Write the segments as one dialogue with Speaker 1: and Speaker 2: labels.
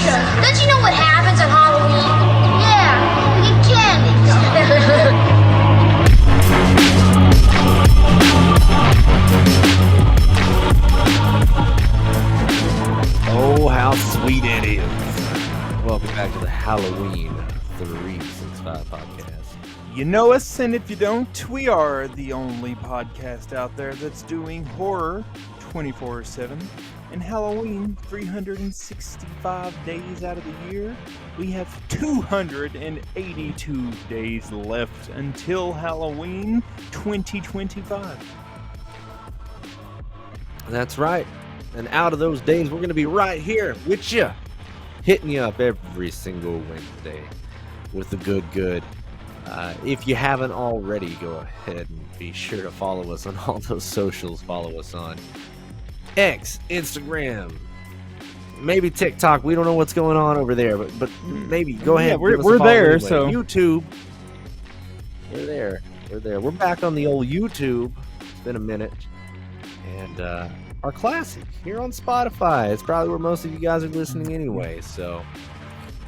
Speaker 1: Don't you know what happens on Halloween? Yeah, we get candy.
Speaker 2: Oh, how sweet it is. Welcome back to the Halloween 365 podcast.
Speaker 3: You know us, and if you don't, we are the only podcast out there that's doing horror 24/7 and Halloween 365 days out of the year. We have 282 days left until Halloween 2025.
Speaker 2: That's right. And out of those days, we're going to be right here with you, hitting you up every single Wednesday with the good. If you haven't already, go ahead and be sure to follow us on all those socials. Follow us on X, Instagram, maybe TikTok. We don't know what's going on over there, but maybe go ahead.
Speaker 3: Yeah, we're there. Anyway. So
Speaker 2: YouTube, we're there. We're back on the old YouTube. It's been a minute, and our classic here on Spotify. It's probably where most of you guys are listening anyway. So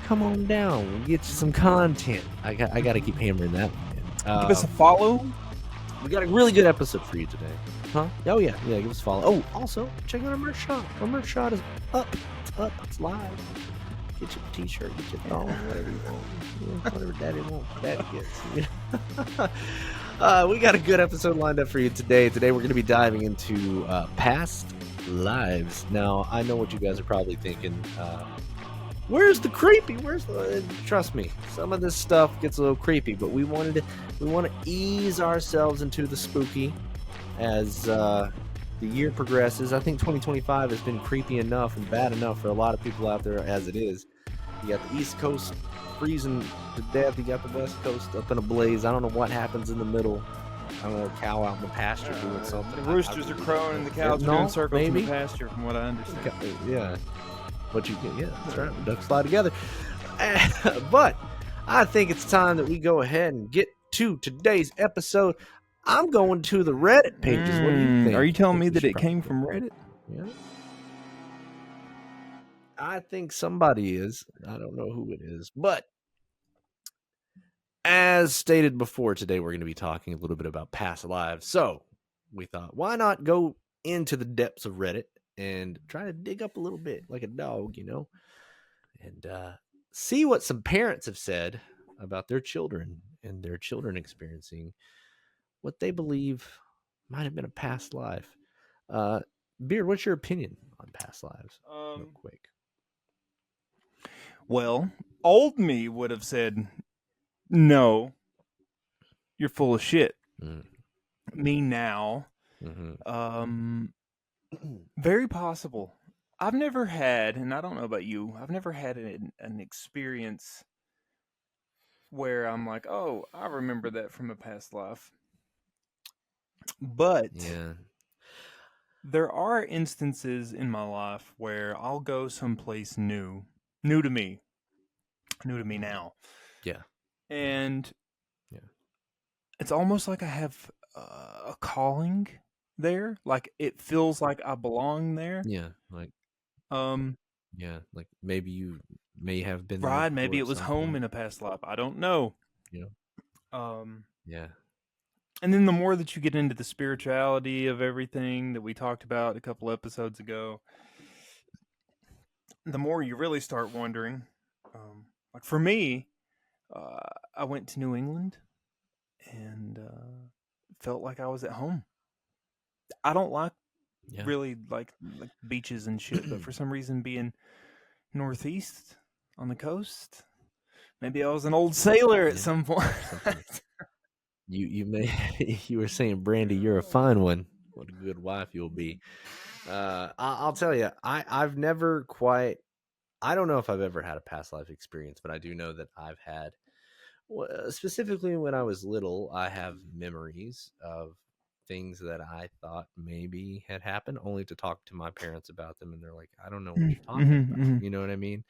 Speaker 2: come on down. We'll get you some content. I got to keep hammering that one.
Speaker 3: Give us a follow.
Speaker 2: We got a really good episode for you today. Huh? Oh, yeah. Give us a follow. Oh, also, check out our merch shop. Our merch shop is up. It's live. Get your t-shirt, get your thong, whatever you want. Whatever daddy wants, daddy gets. We got a good episode lined up for you today. Today, we're going to be diving into past lives. Now, I know what you guys are probably thinking. Where's the creepy? Trust me, some of this stuff gets a little creepy, but we want to ease ourselves into the spooky as the year progresses. I think 2025 has been creepy enough and bad enough for a lot of people out there as it is. You got the East Coast freezing to death. You got the West Coast up in a blaze. I don't know what happens in the middle. I don't know, a cow out in the pasture doing something.
Speaker 3: The roosters are crowing and the cows are doing circles in the pasture, from what I understand.
Speaker 2: Yeah. But that's right. Ducks fly together. But I think it's time that we go ahead and get to today's episode. I'm going to the Reddit pages. What do you think?
Speaker 3: Are you telling me that it came from Reddit?
Speaker 2: Yeah. I think somebody is. I don't know who it is. But as stated before, today we're going to be talking a little bit about past lives. So we thought, why not go into the depths of Reddit and try to dig up a little bit like a dog, and see what some parents have said about their children and their children experiencing what they believe might have been a past life. Beard, what's your opinion on past lives? Real quick.
Speaker 3: Well, old me would have said, no, you're full of shit. Me now, very possible. I've never had, and I don't know about you, I've never had an experience where I'm like, oh, I remember that from a past life. But there are instances in my life where I'll go someplace new to me now.
Speaker 2: Yeah.
Speaker 3: And it's almost like I have a calling there. Like it feels like I belong there.
Speaker 2: Yeah. Like maybe you may have been
Speaker 3: right. Maybe it was home in a past life. I don't know.
Speaker 2: Yeah.
Speaker 3: And then the more that you get into the spirituality of everything that we talked about a couple episodes ago, the more you really start wondering. Like for me, I went to New England and felt like I was at home. I don't really like beaches and shit, but for some reason being northeast on the coast, maybe I was an old sailor at some point.
Speaker 2: You were saying, Brandy, you're a fine one. What a good wife you'll be. I'll tell you, I've never quite, I don't know if I've ever had a past life experience, but I do know that I've had, specifically when I was little, I have memories of things that I thought maybe had happened, only to talk to my parents about them, and they're like, I don't know what you're talking about. You know what I mean?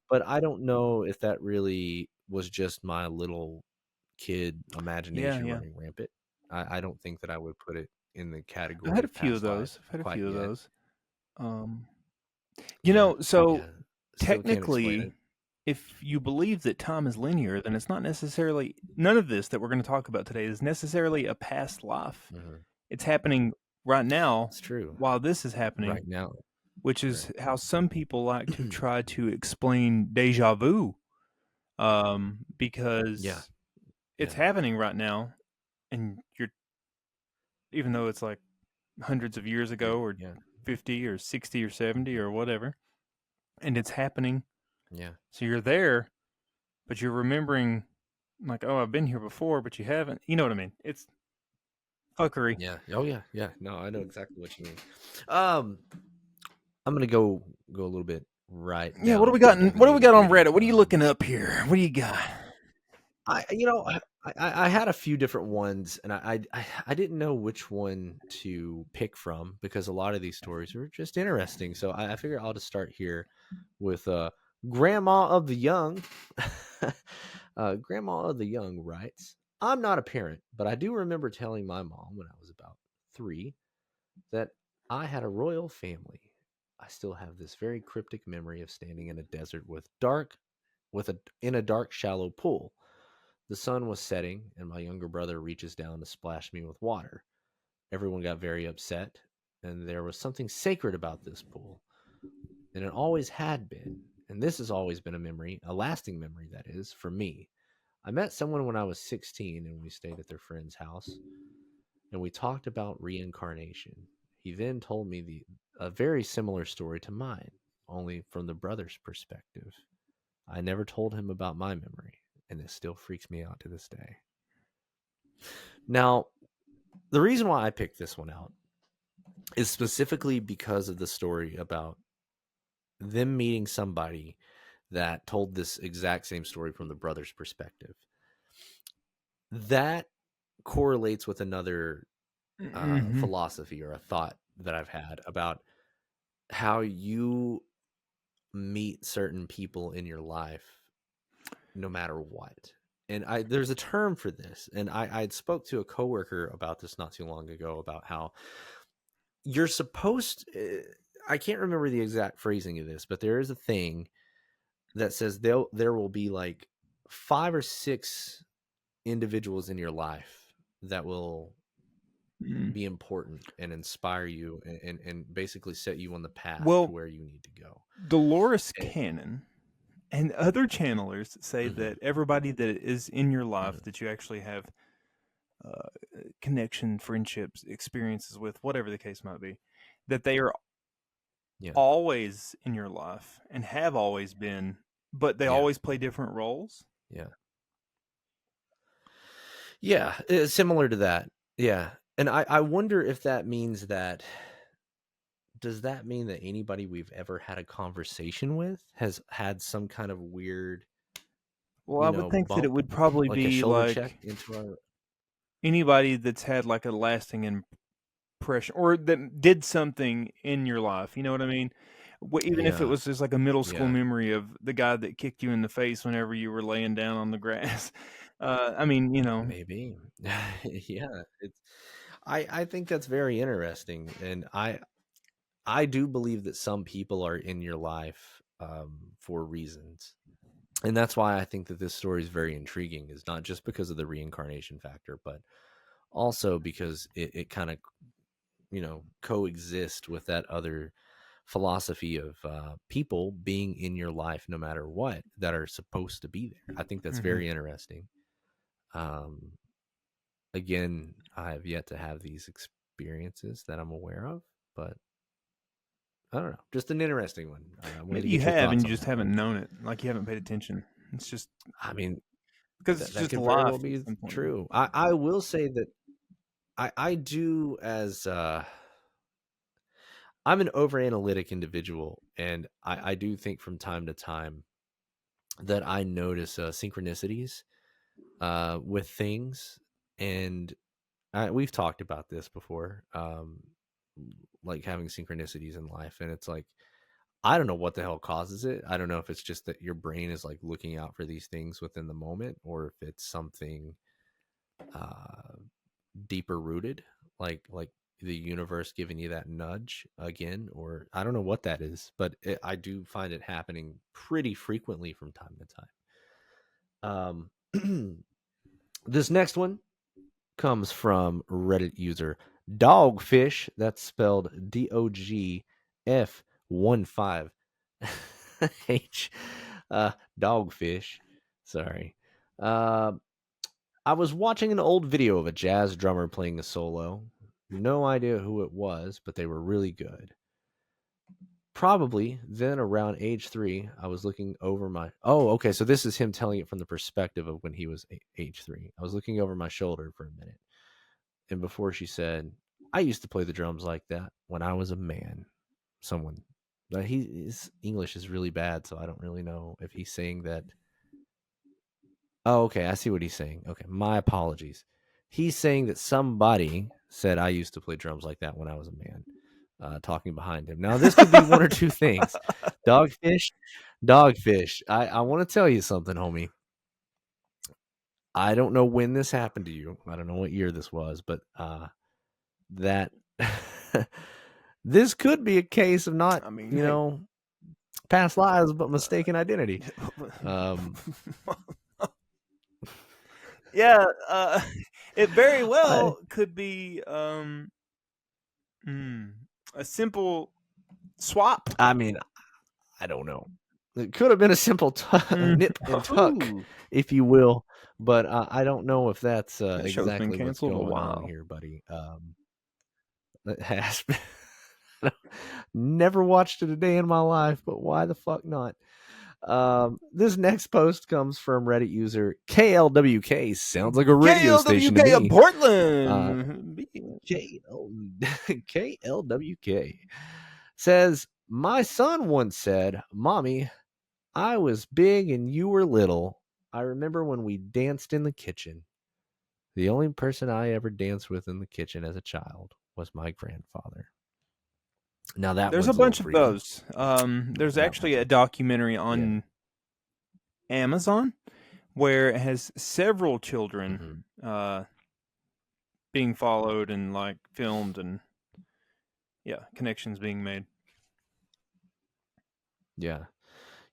Speaker 2: But I don't know if that really was just my little kid imagination running rampant. I don't think that I would put it in the category.
Speaker 3: I've had a few of those. You know, so
Speaker 2: Still can't explain
Speaker 3: technically,
Speaker 2: it.
Speaker 3: if you believe that time is linear, then it's not necessarily, none of this that we're going to talk about today is necessarily a past life.
Speaker 2: Hmm.
Speaker 3: It's happening right now
Speaker 2: It's true.
Speaker 3: while this is happening,
Speaker 2: Right now.
Speaker 3: which
Speaker 2: Right.
Speaker 3: is how some people like to try to explain deja vu,
Speaker 2: Yeah.
Speaker 3: because it's
Speaker 2: Yeah.
Speaker 3: happening right now, and you're, even though it's like hundreds of years ago, or
Speaker 2: Yeah.
Speaker 3: 50 or 60 or 70 or whatever, and it's happening.
Speaker 2: Yeah.
Speaker 3: So you're there, but you're remembering, like, oh, I've been here before, but you haven't. You know what I mean? It's fuckery.
Speaker 2: Yeah. Oh yeah. Yeah. No, I know exactly what you mean. Um, I'm gonna go a little bit right
Speaker 3: Yeah, what do
Speaker 2: down
Speaker 3: we got?
Speaker 2: into the
Speaker 3: What do we
Speaker 2: nitty
Speaker 3: got on
Speaker 2: gritty.
Speaker 3: Reddit? What are you looking up here? What do you got?
Speaker 2: I had a few different ones, and I didn't know which one to pick from because a lot of these stories are just interesting. So I figure I'll just start here with Grandma of the Young. Grandma of the Young writes, "I'm not a parent, but I do remember telling my mom when I was about 3 that I had a royal family. I still have this very cryptic memory of standing in a desert with a in a dark shallow pool. The sun was setting, and my younger brother reaches down to splash me with water. Everyone got very upset, and there was something sacred about this pool, and it always had been. And this has always been a memory, a lasting memory, that is, for me. I met someone when I was 16, and we stayed at their friend's house, and we talked about reincarnation. He then told me a very similar story to mine, only from the brother's perspective. I never told him about my memory, and it still freaks me out to this day." Now, the reason why I picked this one out is specifically because of the story about them meeting somebody that told this exact same story from the brother's perspective. That correlates with another
Speaker 3: Mm-hmm.
Speaker 2: philosophy or a thought that I've had about how you meet certain people in your life no matter what. And there's a term for this, and I spoke to a coworker about this not too long ago about how you're supposed I can't remember the exact phrasing of this, but there is a thing that says there will be like 5 or 6 individuals in your life that will
Speaker 3: Mm.
Speaker 2: be important and inspire you and basically set you on the path to
Speaker 3: Well,
Speaker 2: where you need to go.
Speaker 3: Dolores
Speaker 2: And,
Speaker 3: Cannon and other channelers say
Speaker 2: mhm,
Speaker 3: that everybody that is in your life
Speaker 2: mhm,
Speaker 3: that you actually have uh, connection, friendships, experiences with, whatever the case might be, that they are
Speaker 2: yeah,
Speaker 3: always in your life and have always been, but they
Speaker 2: yeah,
Speaker 3: always play different roles.
Speaker 2: yeah, yeah, similar to that. Yeah. And I wonder if that means that does that mean that anybody we've ever had a conversation with has had some kind of weird,
Speaker 3: Well, I would think that it
Speaker 2: bump,
Speaker 3: would probably
Speaker 2: like a
Speaker 3: be
Speaker 2: shoulder check
Speaker 3: like
Speaker 2: into our?
Speaker 3: anybody that's had like a lasting impression or that did something in your life. You know what I mean? Even if it
Speaker 2: Yeah,
Speaker 3: was just like a middle school
Speaker 2: yeah,
Speaker 3: memory of the guy that kicked you in the face whenever you were laying down on the grass. I mean, you know,
Speaker 2: maybe. Yeah, I think that's very interesting, and I do believe that some people are in your life for reasons, and that's why I think that this story is very intriguing. Is not just because of the reincarnation factor, but also because it kind of coexist with that other philosophy of people being in your life no matter what that are supposed to be there. I think that's
Speaker 3: hmm
Speaker 2: very interesting. Um, Again, I have yet to have these experiences that I'm aware of, but I don't know. Just an interesting one. I wanted to
Speaker 3: maybe you
Speaker 2: get your
Speaker 3: have and
Speaker 2: thoughts
Speaker 3: you
Speaker 2: on
Speaker 3: just
Speaker 2: that one.
Speaker 3: haven't known it. Like you haven't paid attention. It's just
Speaker 2: I mean,
Speaker 3: because it's
Speaker 2: that
Speaker 3: just
Speaker 2: could very well
Speaker 3: life at
Speaker 2: be
Speaker 3: some point.
Speaker 2: true. I will say that I do as I'm an over analytic individual, and I do think from time to time that I notice synchronicities with things, and we've talked about this before, like having synchronicities in life, and it's like I don't know what the hell causes it. I don't know if it's just that your brain is like looking out for these things within the moment, or if it's something uh, deeper rooted, like the universe giving you that nudge again, or I don't know what that is, but I do find it happening pretty frequently from time to time. This next one comes from Reddit user Dogfish. That's spelled DOGF15 H. Dogfish. Sorry. I was watching an old video of a jazz drummer playing a solo. No idea who it was, but they were really good. Probably then around age 3, I was looking over my. Oh, okay. So this is him telling it from the perspective of when he was age 3. I was looking over my shoulder for a minute. And before she said, I used to play the drums like that when I was a man. Someone. His English is really bad, so I don't really know if he's saying that. Oh, okay. I see what he's saying. Okay. My apologies. He's saying that somebody said I used to play drums like that when I was a man. Talking behind him. Now, this could be one or two things. Dogfish. I want to tell you something, homie. I don't know when this happened to you. I don't know what year this was, but that this could be a case of not, past lives, but mistaken identity.
Speaker 3: Yeah, it very well could be a simple swap.
Speaker 2: I mean, I don't know. It could have been a simple nip and tuck, if you will, but I don't know if that's
Speaker 3: that
Speaker 2: exactly what's going on here, buddy. It has been. Never watched it a day in my life, but why the fuck not? This next post comes from Reddit user KLWK. Sounds like a radio station to me.
Speaker 3: KLWK of Portland.
Speaker 2: KLWK says, my son once said, Mommy, I was big and you were little. I remember when we danced in the kitchen. The only person I ever danced with in the kitchen as a child was my grandfather. Now
Speaker 3: there's a bunch of those. There's actually a documentary on Amazon where it has several children being followed and like filmed and connections being made.
Speaker 2: Yeah,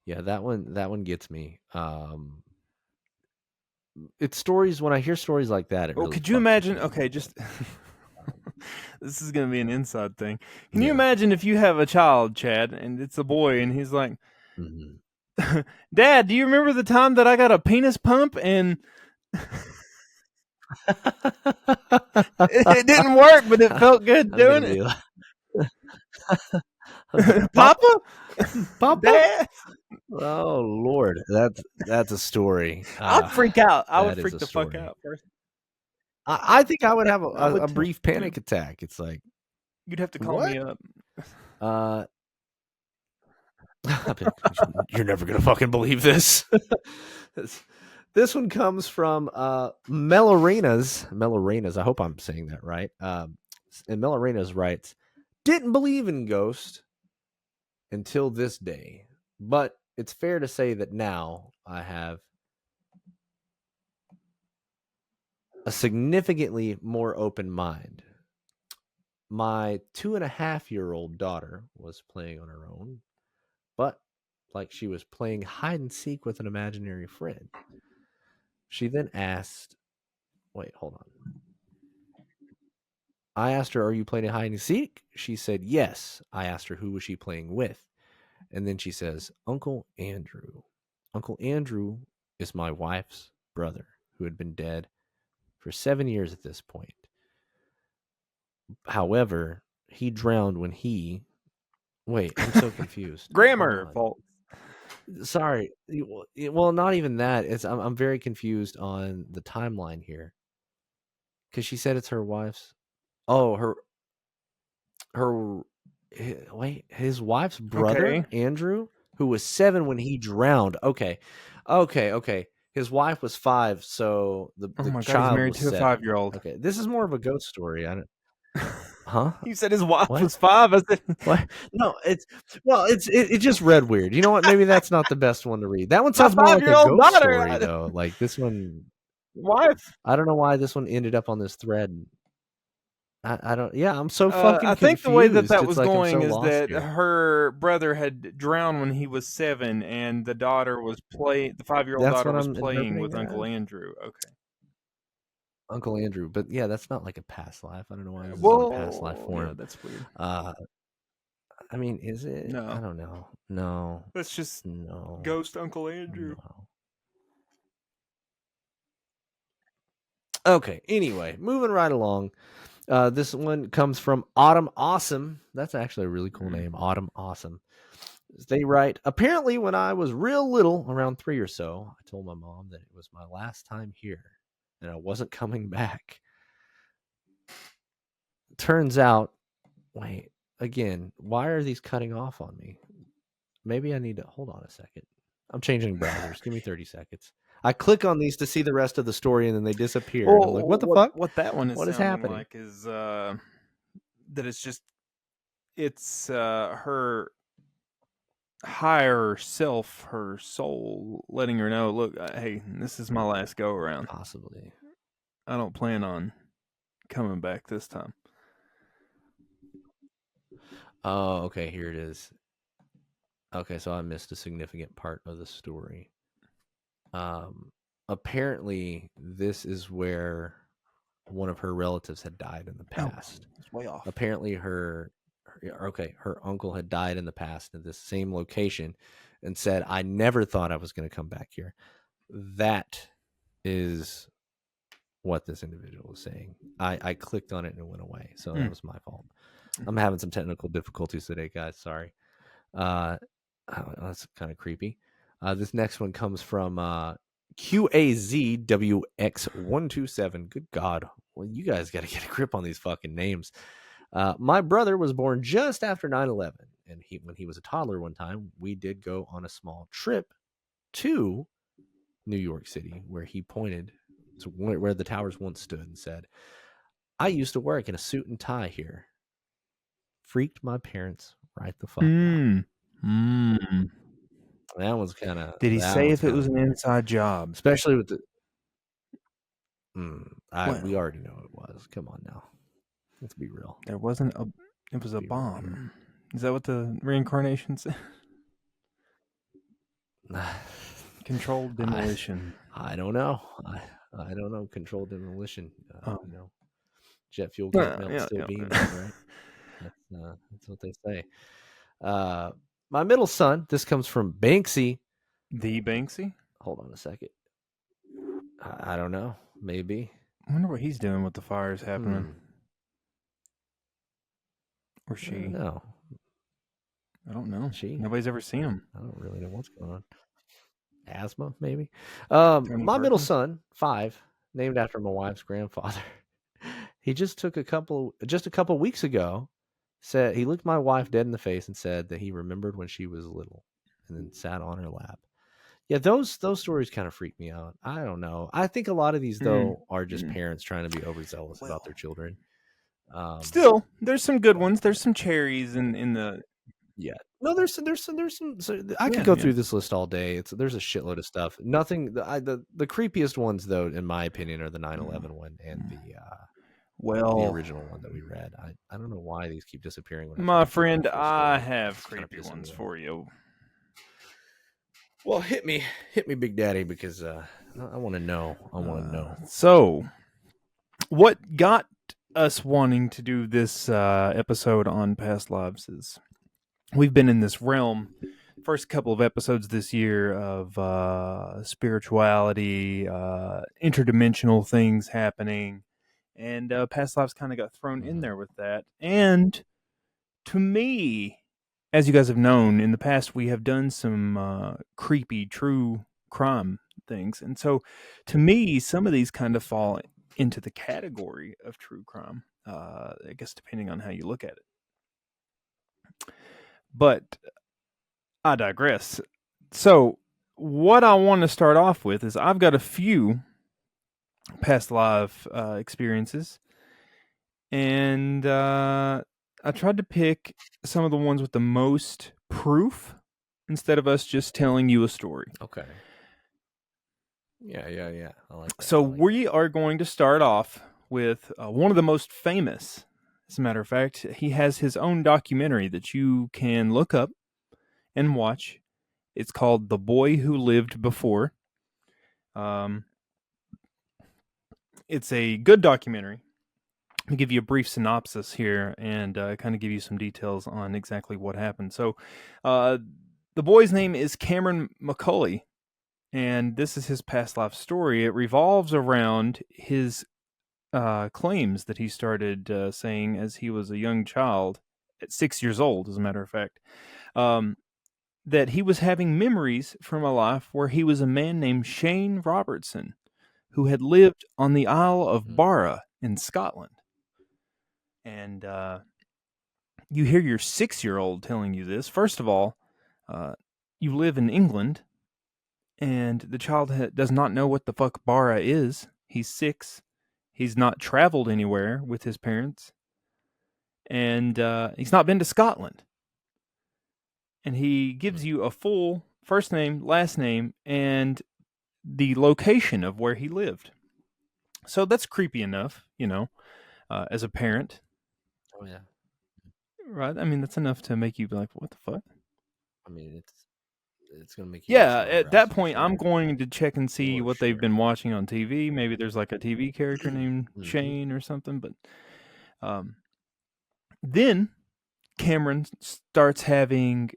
Speaker 2: that one gets me. It's stories. When I hear stories like that, it really
Speaker 3: could you imagine? Okay, just this is gonna be an inside thing. Can you imagine if you have a child, Chad, and it's a boy, and he's like, Dad, do you remember the time that I got a penis pump and it didn't work, but it felt good doing it? Papa? Dad?
Speaker 2: Oh Lord, that's a story.
Speaker 3: I'd freak out. I would freak the fuck out first.
Speaker 2: I think I would have a brief panic attack. It's like
Speaker 3: you'd have to call me up.
Speaker 2: You're never gonna fucking believe this. This one comes from Melorenas. I hope I'm saying that right. And Melorenas writes, didn't believe in ghosts until this day, but it's fair to say that now I have a significantly more open mind. My 2.5-year-old daughter was playing on her own, but like she was playing hide and seek with an imaginary friend. She then asked, wait, hold on. I asked her, are you playing hide and seek? She said, yes. I asked her, who was she playing with? And then she says, Uncle Andrew. Uncle Andrew is my wife's brother, who had been dead for 7 years at this point. However, he drowned when he... Wait, I'm so confused.
Speaker 3: Grammar fault.
Speaker 2: Sorry. Well, not even that. I'm very confused on the timeline here. Because she said it's her wife's... Oh, his wife's brother, Andrew, who was 7 when he drowned. Okay. His wife was 5, so the child
Speaker 3: married
Speaker 2: was
Speaker 3: to
Speaker 2: 7.
Speaker 3: a 5-year-old.
Speaker 2: Okay, this is more of a ghost story. I don't. Huh?
Speaker 3: You said his wife was 5. I said
Speaker 2: what? No, it just read weird. You know what? Maybe that's not the best one to read. That one sounds more like a ghost story, though. Like this one,
Speaker 3: wife.
Speaker 2: I don't know why this one ended up on this thread. I don't. Yeah, I'm so fucking
Speaker 3: I think the way that
Speaker 2: confused.
Speaker 3: that
Speaker 2: It's
Speaker 3: was
Speaker 2: like I'm
Speaker 3: going
Speaker 2: so
Speaker 3: is
Speaker 2: lost
Speaker 3: that
Speaker 2: here.
Speaker 3: her brother had drowned when he was 7, and the daughter was the 5-year-old
Speaker 2: That's
Speaker 3: daughter
Speaker 2: what
Speaker 3: was
Speaker 2: I'm
Speaker 3: playing
Speaker 2: interpreting
Speaker 3: with Uncle
Speaker 2: as.
Speaker 3: Andrew. Okay.
Speaker 2: Uncle Andrew, but yeah, that's not like a past life. I don't know why this is on past life
Speaker 3: Well, yeah,
Speaker 2: form.
Speaker 3: that's weird.
Speaker 2: Uh, I mean, is it? I
Speaker 3: No,
Speaker 2: don't know. No,
Speaker 3: that's just
Speaker 2: no,
Speaker 3: ghost Uncle Andrew.
Speaker 2: no. Okay. Anyway, moving right along. This one comes from Autumn Awesome. That's actually a really cool name, Autumn Awesome. They write, apparently when I was real little, around 3 or so, I told my mom that it was my last time here and I wasn't coming back. Turns out, wait, again, why are these cutting off on me? Maybe I need to hold on a second. I'm changing browsers. Give me 30 seconds. I click on these to see the rest of the story and then they disappear. And I'm like, what
Speaker 3: Well,
Speaker 2: the fuck?
Speaker 3: what that one is
Speaker 2: What is
Speaker 3: sounding
Speaker 2: happening?
Speaker 3: like is that it's her higher self, her soul, letting her know, look, hey, this is my last go around.
Speaker 2: Possibly.
Speaker 3: I don't plan on coming back this time.
Speaker 2: Oh, okay. Here it is. Okay, so I missed a significant part of the story. Apparently, this is where one of her relatives had died in the past.
Speaker 3: It's way off.
Speaker 2: Apparently, her uncle had died in the past in this same location, and said, "I never thought I was going to come back here." That is what this individual was saying. I clicked on it and it went away, so that was my fault. I'm having some technical difficulties today, guys. Sorry. That's kind of creepy. This next one comes from QAZWX127. Good God. Well, you guys got to get a grip on these fucking names. My brother was born just after 9/11. And when he was a toddler one time, we did go on a small trip to New York City where he pointed to where the towers once stood and said, I used to work in a suit and tie here. Freaked my parents right the fuck out. That one's kind of.
Speaker 3: Did he say if it was an inside job?
Speaker 2: Especially with the.
Speaker 3: Well,
Speaker 2: we already know it was. Come on now. Let's be real.
Speaker 3: There wasn't a. It was a bomb. Is that what the reincarnation said? Controlled demolition.
Speaker 2: I don't know. I don't know. Controlled demolition. You know, jet fuel can't melt steel beams, right? That's what they say. My middle son. This comes from Banksy.
Speaker 3: The Banksy?
Speaker 2: Hold on a second. I don't know. Maybe.
Speaker 3: I wonder what he's doing with the fires happening. Or she?
Speaker 2: No.
Speaker 3: I don't know.
Speaker 2: She?
Speaker 3: Nobody's ever seen him.
Speaker 2: I don't really know what's going on. Asthma, maybe. My middle son, 5, named after my wife's grandfather. He just a couple weeks ago, said he looked my wife dead in the face and said that he remembered when she was little, and then sat on her lap. Yeah, those stories kind of freak me out. I don't know. I think a lot of these though are just parents trying to be overzealous about their children.
Speaker 3: Still, there's some good ones. There's some cherries in the.
Speaker 2: Yeah. No, there's some. So I could go through this list all day. There's a shitload of stuff. Nothing. The creepiest ones, though, in my opinion, are the 9/11 one and the original one that we read. I don't know why these keep disappearing.
Speaker 3: My friend, I have creepy ones for you.
Speaker 2: Well, hit me, Big Daddy, because I want to know. I want to know.
Speaker 3: So, what got us wanting to do this episode on past lives is we've been in this realm first couple of episodes this year of spirituality, interdimensional things happening, and past lives kind of got thrown in there with that. And to me, as you guys have known, in the past we have done some creepy true crime things, and so to me, some of these kind of fall into the category of true crime. I guess depending on how you look at it. But I digress. So, what I want to start off with is I've got a few past life experiences, and I tried to pick some of the ones with the most proof instead of us just telling you a story.
Speaker 2: Okay. Yeah. I like that.
Speaker 3: So we are going to start off with one of the most famous As a matter of fact, he has his own documentary that you can look up and watch. It's called The Boy Who Lived Before. Um, it's a good documentary. Let me give you a brief synopsis here and kind of give you some details on exactly what happened. So, the boy's name is Cameron McCauley, and this is his past life story. It revolves around his claims that he started saying as he was a young child, at 6 years old, as a matter of fact, um, that he was having memories from a life where he was a man named Shane Robertson, who had lived on the Isle of Barra in Scotland. And you hear your 6-year-old telling you this. First of all, you live in England, and the child does not know what the fuck Barra is. He's 6. He's not traveled anywhere with his parents, and he's not been to Scotland. And he gives you a full first name, last name, and the location of where he lived. So that's creepy enough, as a parent.
Speaker 2: Oh yeah.
Speaker 3: Right? I mean, that's enough to make you be like, what the fuck?
Speaker 2: I mean, it's gonna make you do
Speaker 3: Yeah,
Speaker 2: some
Speaker 3: at
Speaker 2: eyebrows
Speaker 3: that
Speaker 2: for
Speaker 3: point, I'm
Speaker 2: sure.
Speaker 3: going to check and see
Speaker 2: For
Speaker 3: what they've
Speaker 2: sure.
Speaker 3: been watching on TV. Maybe there's like a TV character named Shane or something. But then Cameron starts having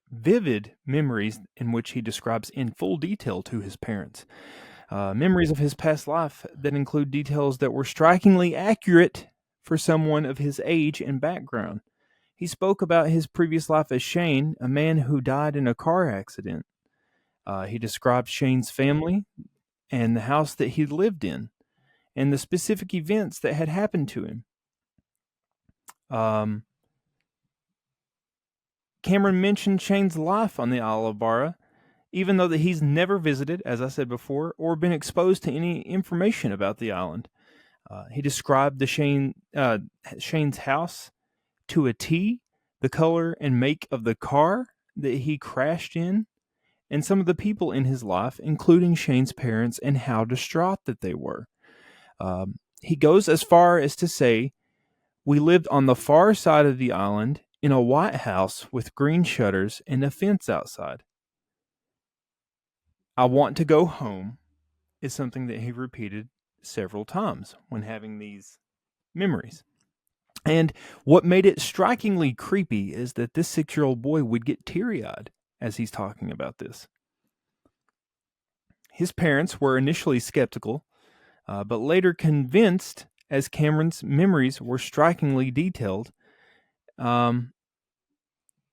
Speaker 3: vivid memories in which he describes in full detail to his parents. Memories of his past life that include details that were strikingly accurate for someone of his age and background. He spoke about his previous life as Shane, a man who died in a car accident. He described Shane's family and the house that he lived in and the specific events that had happened to him. Cameron mentioned Shane's life on the Isle of Barra, even though that he's never visited, as I said before, or been exposed to any information about the island. He described Shane's house to a T, the color and make of the car that he crashed in, and some of the people in his life, including Shane's parents, and how distraught that they were. He goes as far as to say, "We lived on the far side of the island in a white house with green shutters and a fence outside. I want to go home," is something that he repeated several times when having these memories. And what made it strikingly creepy is that this 6-year-old boy would get teary eyed as he's talking about this. His parents were initially skeptical, but later convinced as Cameron's memories were strikingly detailed.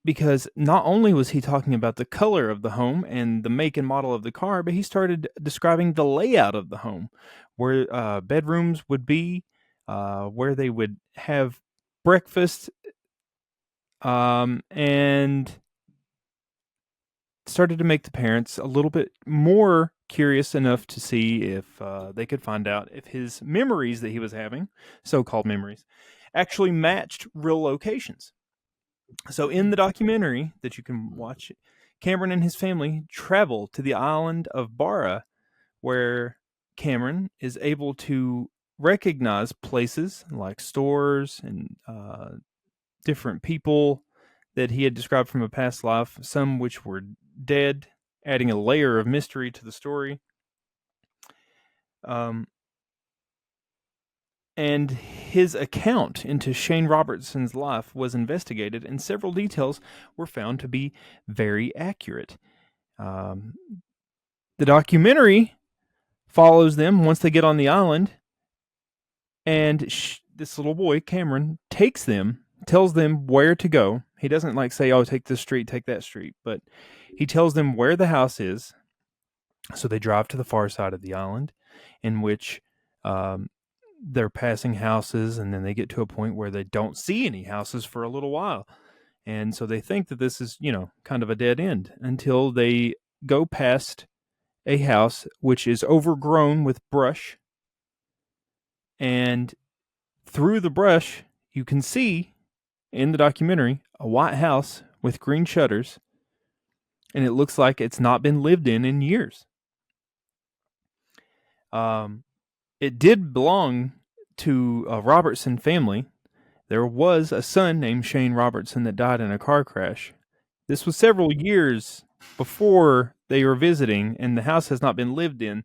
Speaker 3: Because not only was he talking about the color of the home and the make and model of the car, but he started describing the layout of the home, where bedrooms would be, where they would have breakfast, and started to make the parents a little bit more curious enough to see if they could find out if his memories that he was having, so-called memories, actually matched real locations. So in the documentary that you can watch, Cameron and his family travel to the island of Barra, where Cameron is able to recognize places like stores and different people that he had described from a past life, some which were dead, adding a layer of mystery to the story. And his account into Shane Robertson's life was investigated, and several details were found to be very accurate. The documentary follows them once they get on the island, and this little boy, Cameron, takes them, tells them where to go. He doesn't like say, "Oh, take this street, take that street," but he tells them where the house is. So they drive to the far side of the island, in which they're passing houses, and then they get to a point where they don't see any houses for a little while. And so they think that this is, kind of a dead end until they go past a house which is overgrown with brush. And through the brush, you can see in the documentary a white house with green shutters. And it looks like it's not been lived in years. It did belong to a Robertson family. there was a son named Shane Robertson that died in a car crash. This was several years before they were visiting, and the house has not been lived in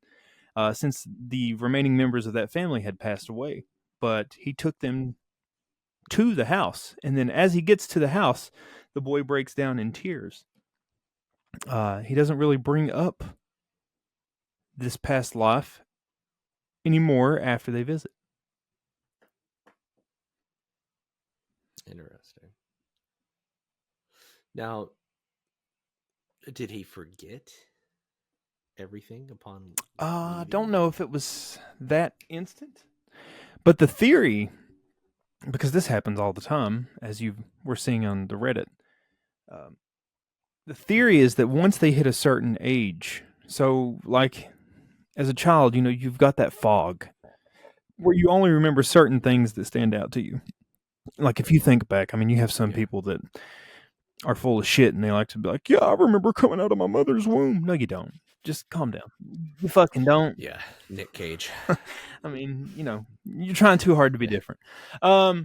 Speaker 3: since the remaining members of that family had passed away. But he took them to the house, and then as he gets to the house, the boy breaks down in tears. He doesn't really bring up this past life anymore after they visit.
Speaker 2: Interesting. Now, did he forget everything upon
Speaker 3: I
Speaker 2: leaving?
Speaker 3: don't know if it was that instant, but the theory, because this happens all the time, as you were seeing on the Reddit, the theory is that once they hit a certain age, so like as a child, you've got that fog where you only remember certain things that stand out to you. Like if you think back, I mean, you have some people that are full of shit and they like to be like, yeah, I remember coming out of my mother's womb. No, you don't. Just calm down. You fucking don't.
Speaker 2: Yeah, Nick Cage.
Speaker 3: I mean, you're trying too hard to be different.
Speaker 2: Yeah.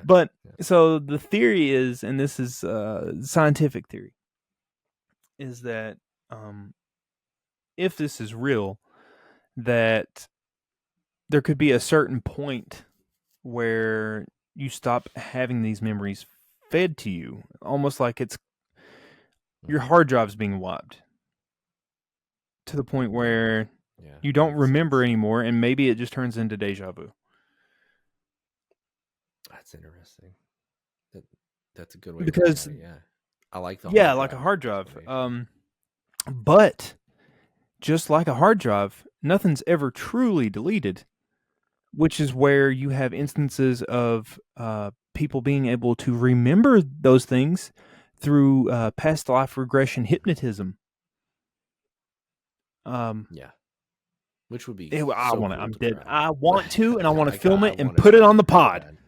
Speaker 3: But so the theory is, and this is scientific theory, is that if this is real, that there could be a certain point where you stop having these memories fed to you, almost like it's your hard drive's being wiped to the point where you don't remember anymore, and maybe it just turns into deja vu.
Speaker 2: That's interesting. That's a good way
Speaker 3: because
Speaker 2: to look at it, yeah. I like the
Speaker 3: like a hard drive. But just like a hard drive, nothing's ever truly deleted, which is where you have instances of people being able to remember those things through past life regression hypnotism.
Speaker 2: Yeah. Which would be
Speaker 3: I want to.
Speaker 2: cool
Speaker 3: I'm
Speaker 2: to
Speaker 3: dead.
Speaker 2: try.
Speaker 3: I want to, and I want to
Speaker 2: Like,
Speaker 3: film
Speaker 2: I
Speaker 3: it and
Speaker 2: wanna
Speaker 3: put it
Speaker 2: try
Speaker 3: on the
Speaker 2: it really
Speaker 3: pod.
Speaker 2: bad.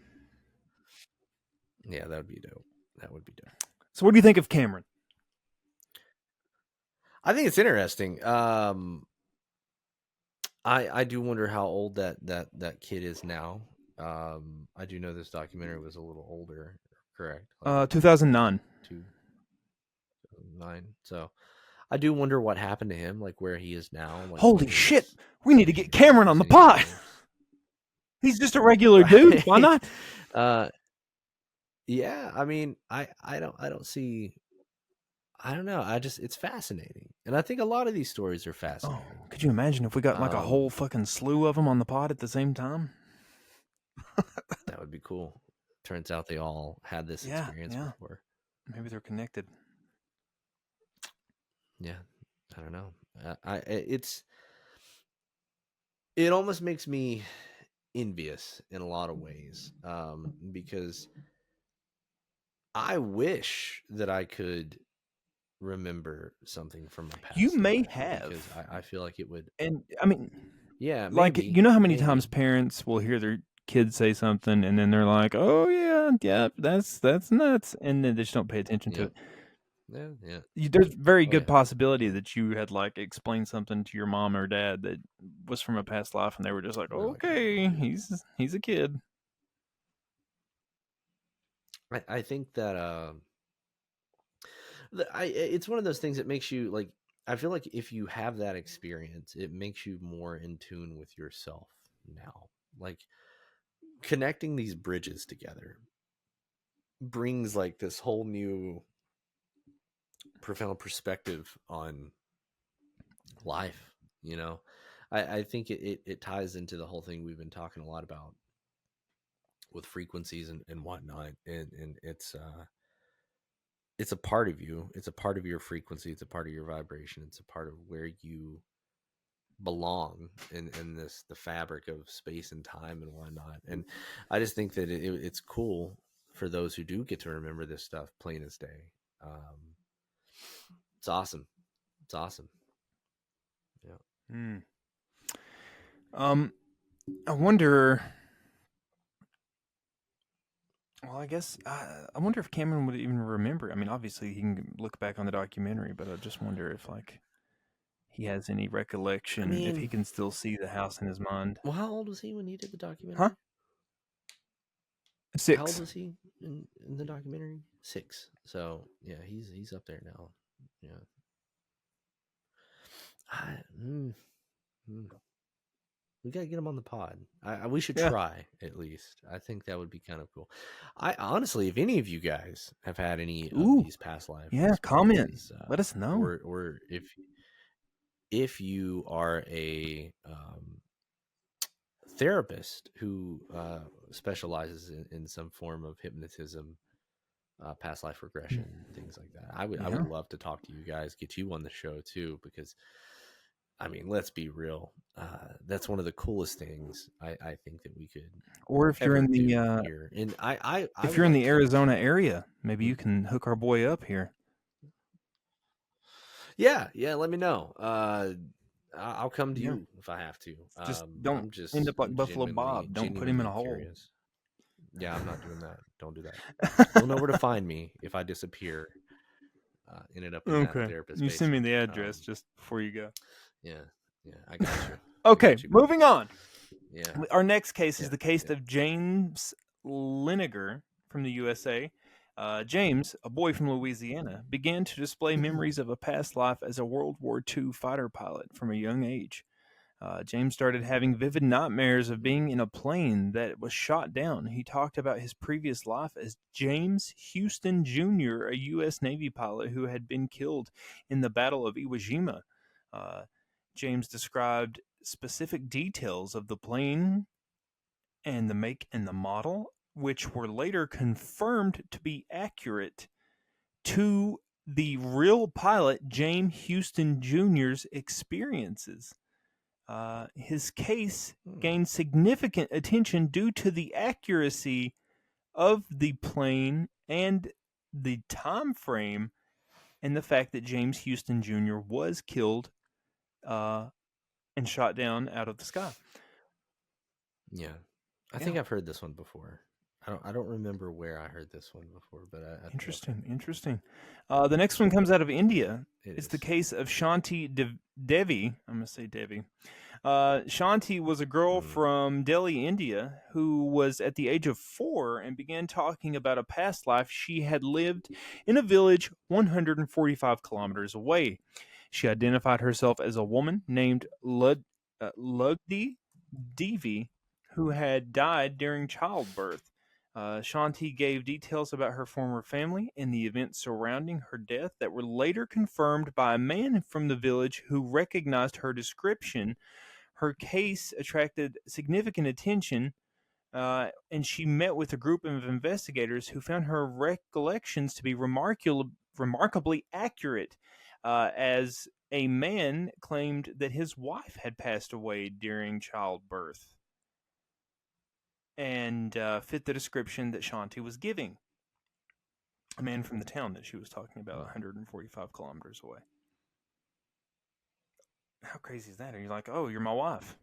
Speaker 2: Yeah, that would be dope. That would be dope.
Speaker 3: So, what do you think of Cameron?
Speaker 2: I think it's interesting. I do wonder how old that kid is now. I do know this documentary was a little older, correct?
Speaker 3: 2009.
Speaker 2: 2009. So I do wonder what happened to him, like where he is now. Like,
Speaker 3: holy shit! We need to get Cameron on the pod. He's just a regular dude. Why not?
Speaker 2: Yeah, I mean, I don't see. I don't know. It's fascinating, and I think a lot of these stories are fascinating.
Speaker 3: Oh, could you imagine if we got like a whole fucking slew of them on the pod at the same time?
Speaker 2: That would be cool. Turns out they all had this experience before.
Speaker 3: Maybe they're connected.
Speaker 2: Yeah, I don't know. It almost makes me envious in a lot of ways, because I wish that I could remember something from my past.
Speaker 3: You may have,
Speaker 2: because I feel like it would.
Speaker 3: And I mean,
Speaker 2: yeah,
Speaker 3: like
Speaker 2: maybe,
Speaker 3: you know how many times parents will hear their kids say something and then they're like, "Oh yeah, that's nuts," and then they just don't pay attention to it.
Speaker 2: Yeah.
Speaker 3: There's very good possibility that you had like explained something to your mom or dad that was from a past life, and they were just like, "Okay, he's a kid."
Speaker 2: I think that it's one of those things that makes you like. I feel like if you have that experience, it makes you more in tune with yourself now. Like connecting these bridges together brings like this whole new profound perspective on life. I think it ties into the whole thing we've been talking a lot about with frequencies and whatnot, and it's a part of you. It's a part of your frequency. It's a part of your vibration. It's a part of where you belong in the fabric of space and time and whatnot. And I just think that it's cool for those who do get to remember this stuff plain as day. It's awesome. It's awesome. Yeah.
Speaker 3: I wonder. Well, I guess I wonder if Cameron would even remember. I mean, obviously he can look back on the documentary, but I just wonder if like he has any recollection, if he can still see the house in his mind.
Speaker 2: Well, how old was he when he did the documentary?
Speaker 3: Huh?
Speaker 2: How old
Speaker 3: 6.
Speaker 2: is he in the documentary? 6. So yeah, he's up there now. Yeah. I, mm, mm. We gotta get him on the pod. We should
Speaker 3: Yeah.
Speaker 2: try at least. I think that would be kind of cool. I honestly, if any of you guys have had any of
Speaker 3: Ooh.
Speaker 2: these past life
Speaker 3: Yeah. Comment.
Speaker 2: experiences,
Speaker 3: Let us know.
Speaker 2: or if you are a therapist who specializes in some form of hypnotism, past life regression, things like that, I would
Speaker 3: Yeah.
Speaker 2: love to talk to you guys, get you on the show too, because I mean, let's be real. That's one of the coolest things I think that we could
Speaker 3: Or if you're
Speaker 2: ever
Speaker 3: in the
Speaker 2: do here. And I
Speaker 3: if
Speaker 2: would
Speaker 3: you're in
Speaker 2: like
Speaker 3: the
Speaker 2: to teach.
Speaker 3: Arizona area, maybe you
Speaker 2: Mhm.
Speaker 3: can hook our boy up here.
Speaker 2: Yeah, yeah. Let me know. I'll come to
Speaker 3: Yeah.
Speaker 2: you if I have to.
Speaker 3: Just don't end up like
Speaker 2: I'm
Speaker 3: Buffalo Bob. Don't put him in a
Speaker 2: genuinely
Speaker 3: hole.
Speaker 2: curious. Yeah, I'm not doing that. Don't do that. You'll know where to find me if I disappear. Ended up in that
Speaker 3: Okay.
Speaker 2: therapist
Speaker 3: You send me
Speaker 2: basement.
Speaker 3: the address just before you go.
Speaker 2: Yeah, yeah. I got you. I
Speaker 3: Okay,
Speaker 2: got you, buddy.
Speaker 3: moving on.
Speaker 2: Yeah,
Speaker 3: Our next case is
Speaker 2: yeah,
Speaker 3: the case
Speaker 2: yeah.
Speaker 3: of James Liniger from the USA. James, a boy from Louisiana, began to display memories of a past life as a World War II fighter pilot from a young age. James started having vivid nightmares of being in a plane that was shot down. He talked about his previous life as James Houston Jr., a U.S. Navy pilot who had been killed in the Battle of Iwo Jima. Uh, James described specific details of the plane and the make and the model, which were later confirmed to be accurate to the real pilot, James Houston Jr.'s experiences. His case
Speaker 2: Hmm.
Speaker 3: gained significant attention due to the accuracy of the plane and the time frame, and the fact that James Houston Jr. was killed uh, and shot down out of the sky.
Speaker 2: Yeah, I
Speaker 3: Yeah,
Speaker 2: think I've heard this one before. I don't remember where I heard this one before, but I think I've heard
Speaker 3: interesting,
Speaker 2: it.
Speaker 3: interesting. The next one comes out of India.
Speaker 2: It
Speaker 3: It's the
Speaker 2: is.
Speaker 3: case of Shanti Devi. I'm going to say Devi. Shanti was a girl
Speaker 2: Mm.
Speaker 3: from Delhi, India, who was at the age of 4 and began talking about a past life she had lived in a village 145 kilometers away. She identified herself as a woman named Lugdi Devi, who had died during childbirth. Shanti gave details about her former family and the events surrounding her death that were later confirmed by a man from the village who recognized her description. Her case attracted significant attention, and she met with a group of investigators who found her recollections to be remarkably accurate, as a man claimed that his wife had passed away during childbirth and fit the description that Shanti was giving. A man from the town that she was talking about,
Speaker 2: Wow.
Speaker 3: 145 kilometers away. How crazy is that? Are you like, oh, you're my wife?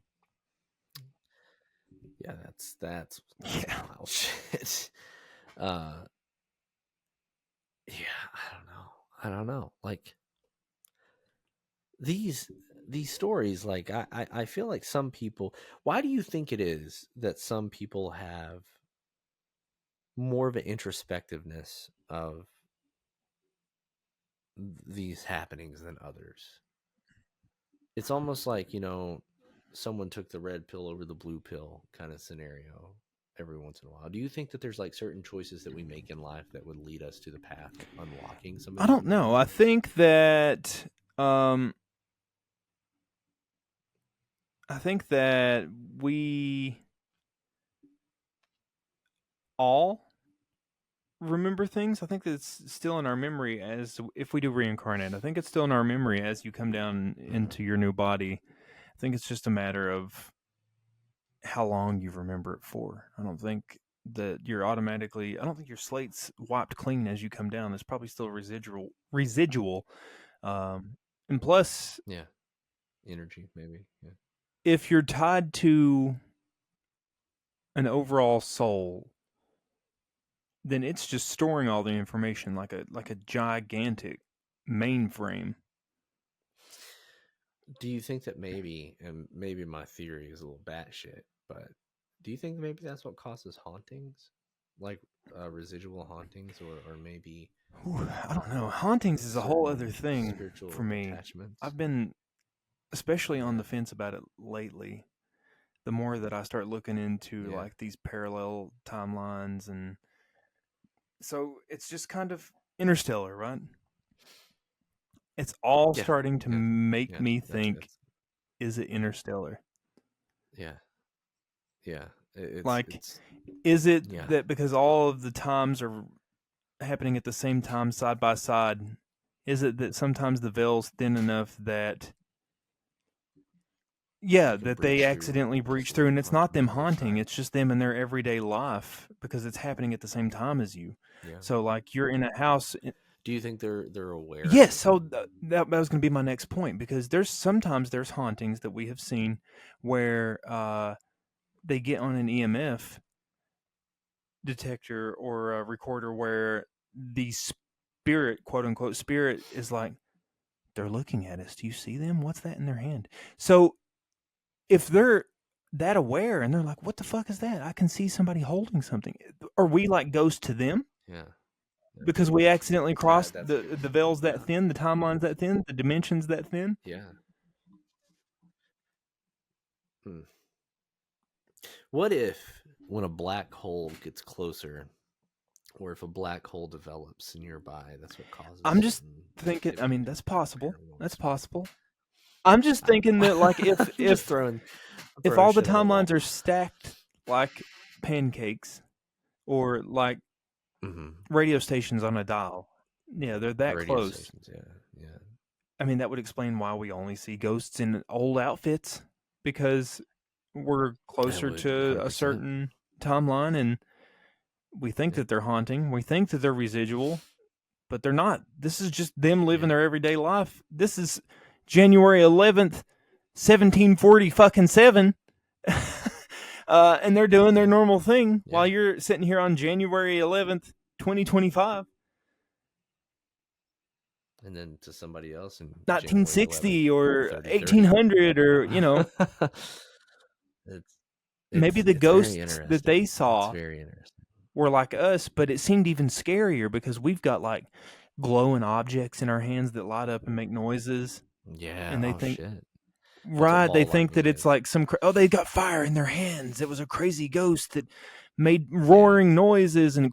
Speaker 2: Yeah, that's
Speaker 3: Yeah.
Speaker 2: wild shit. Uh, yeah, I don't know. Like these these stories, like I feel like some people. Why do you think it is that some people have more of an introspectiveness of these happenings than others? It's almost like, someone took the red pill over the blue pill kind of scenario every once in a while. Do you think that there's like certain choices that we make in life that would lead us to the path of unlocking some of
Speaker 3: I
Speaker 2: these
Speaker 3: don't know. I
Speaker 2: abilities?
Speaker 3: think that um, I think that we all remember things. I think that it's still in our memory as if we do reincarnate. I think it's still in our memory as you come down
Speaker 2: Mm-hmm.
Speaker 3: into your new body. I think it's just a matter of how long you remember it for. I don't think that you're automatically. I don't think your slate's wiped clean as you come down. There's probably still residual. Um, and plus,
Speaker 2: Yeah, energy maybe. Yeah.
Speaker 3: if you're tied to an overall soul, then it's just storing all the information like a gigantic mainframe.
Speaker 2: Do you think that maybe, and maybe my theory is a little batshit, but do you think maybe that's what causes hauntings? like residual hauntings, or maybe
Speaker 3: Ooh, I don't know. Hauntings is a whole other
Speaker 2: certain
Speaker 3: thing
Speaker 2: spiritual
Speaker 3: for me.
Speaker 2: attachments?
Speaker 3: I've been especially on
Speaker 2: Yeah.
Speaker 3: the fence about it lately. The more that I start looking into
Speaker 2: Yeah.
Speaker 3: like these parallel timelines, and so it's just kind of Interstellar, right? It's all
Speaker 2: Yeah.
Speaker 3: starting to
Speaker 2: Yeah.
Speaker 3: make
Speaker 2: Yeah.
Speaker 3: me
Speaker 2: That's
Speaker 3: think, is it Interstellar?
Speaker 2: yeah. Yeah.
Speaker 3: Like,
Speaker 2: It's
Speaker 3: is it
Speaker 2: yeah.
Speaker 3: that because all of the times are happening at the same time side by side, is it that sometimes the veil's thin enough that
Speaker 2: You
Speaker 3: yeah,
Speaker 2: can
Speaker 3: that they
Speaker 2: breach through and
Speaker 3: accidentally breach
Speaker 2: just
Speaker 3: through, and it's
Speaker 2: haunt
Speaker 3: not
Speaker 2: from the
Speaker 3: them
Speaker 2: other
Speaker 3: haunting,
Speaker 2: side.
Speaker 3: it's just them in their everyday life because it's happening at the same time as you.
Speaker 2: Yeah.
Speaker 3: So like you're in a house.
Speaker 2: Do you think they're aware of
Speaker 3: Yes,
Speaker 2: it?
Speaker 3: so that was going to be my next point because there's hauntings that we have seen where they get on an EMF detector or a recorder where the spirit, quote unquote spirit, is like, they're looking at us. Do you see them? What's that in their hand? So if they're that aware and they're like, what the fuck is that? I can see somebody holding something. Are we like ghosts to them?
Speaker 2: Yeah. Yeah.
Speaker 3: Because we accidentally crossed
Speaker 2: That's a good
Speaker 3: the
Speaker 2: point.
Speaker 3: veils that
Speaker 2: Yeah.
Speaker 3: thin, the timelines that thin, the dimensions that thin.
Speaker 2: Yeah. Hmm. What if when a black hole gets closer, or if a black hole develops nearby, that's what causes
Speaker 3: I'm just
Speaker 2: certain
Speaker 3: thinking. I mean,
Speaker 2: activity
Speaker 3: that's
Speaker 2: or
Speaker 3: possible.
Speaker 2: paranormal
Speaker 3: That's
Speaker 2: stuff?
Speaker 3: possible. I'm just
Speaker 2: I don't
Speaker 3: thinking
Speaker 2: know.
Speaker 3: that like
Speaker 2: I'm just throwing
Speaker 3: if all the
Speaker 2: shit at a wall.
Speaker 3: timelines are stacked like pancakes or like
Speaker 2: Mm-hmm.
Speaker 3: radio stations on a dial, yeah, they're that
Speaker 2: Radio
Speaker 3: close.
Speaker 2: stations, yeah, yeah.
Speaker 3: I mean, that would explain why we only see ghosts in old outfits because we're
Speaker 2: That
Speaker 3: closer
Speaker 2: would
Speaker 3: to a
Speaker 2: 100%.
Speaker 3: certain timeline and we think
Speaker 2: Yeah,
Speaker 3: that they're haunting. We think that they're residual, but they're not. This is just them living
Speaker 2: yeah,
Speaker 3: their everyday life. This is January 11th, 1740 fucking 7. And they're doing their
Speaker 2: yeah,
Speaker 3: normal thing
Speaker 2: yeah.
Speaker 3: while you're sitting here on January 11th, 2025.
Speaker 2: And then to somebody else in January 11th,
Speaker 3: 1960 or
Speaker 2: 3030.
Speaker 3: 1800 or,
Speaker 2: it's
Speaker 3: maybe the
Speaker 2: it's very
Speaker 3: ghosts that
Speaker 2: interesting.
Speaker 3: they
Speaker 2: It's
Speaker 3: saw
Speaker 2: very interesting.
Speaker 3: were like us, but it seemed even scarier because we've got like glowing objects in our hands that light up and make noises.
Speaker 2: Yeah.
Speaker 3: And they
Speaker 2: Oh
Speaker 3: think,
Speaker 2: shit. That's what
Speaker 3: right, they
Speaker 2: ball
Speaker 3: think
Speaker 2: lightning
Speaker 3: that it's
Speaker 2: is.
Speaker 3: like oh, they got fire in their hands. It was a crazy ghost that made
Speaker 2: Yeah.
Speaker 3: roaring noises and